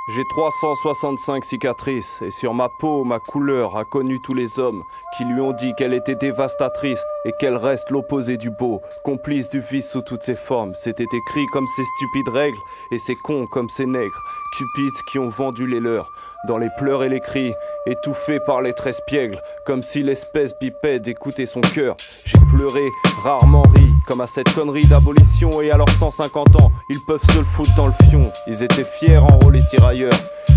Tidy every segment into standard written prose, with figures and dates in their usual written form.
J'ai 365 cicatrices, et sur ma peau, ma couleur a connu tous les hommes qui lui ont dit qu'elle était dévastatrice et qu'elle reste l'opposé du beau, complice du vice sous toutes ses formes. C'était écrit comme ces stupides règles, et ces cons comme ces nègres, cupides qui ont vendu les leurs. Dans les pleurs et les cris, étouffés par les traits espiègles, comme si l'espèce bipède écoutait son cœur. J'ai pleuré, rarement ri, comme à cette connerie d'abolition. Et à leurs 150 ans, ils peuvent se le foutre dans le fion. Ils étaient fiers, enrôlés tirailleurs.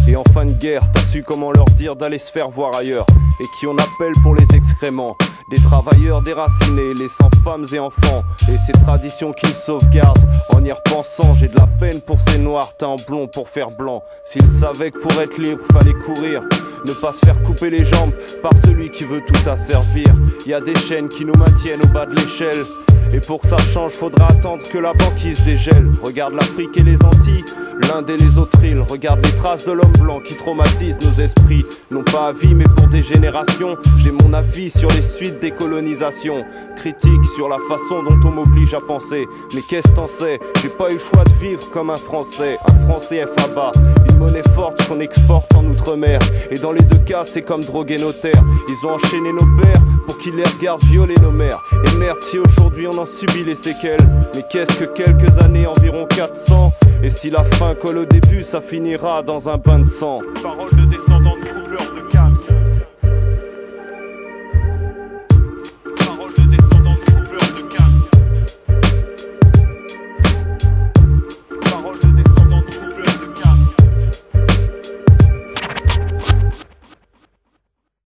Et en fin de guerre, t'as su comment leur dire d'aller se faire voir ailleurs. Et qui on appelle pour les excréments des travailleurs déracinés, laissant femmes et enfants. Et ces traditions qu'ils sauvegardent. En y repensant, j'ai de la peine pour ces noirs teints en blond pour faire blanc. S'ils savaient que pour être libre, fallait courir, ne pas se faire couper les jambes par celui qui veut tout asservir. Y a des chaînes qui nous maintiennent au bas de l'échelle. Et pour que ça change, faudra attendre que la banquise dégèle. Regarde l'Afrique et les Antilles, l'Inde et les autres îles. Regarde les traces de l'homme blanc qui traumatisent nos esprits. Non pas à vie mais pour des générations. J'ai mon avis sur les suites des colonisations. Critique sur la façon dont on m'oblige à penser. Mais qu'est-ce t'en sais? J'ai pas eu le choix de vivre comme un Français. Un Français FABA, une monnaie forte qu'on exporte en Outre-mer. Et dans les deux cas c'est comme droguer nos terres. Ils ont enchaîné nos pères pour qu'ils les regardent violer nos mères. Et merde si aujourd'hui on en subit les séquelles. Mais qu'est-ce que quelques années, environ 400? Et si la fin colle au début, ça finira dans un bain de sang. Parole de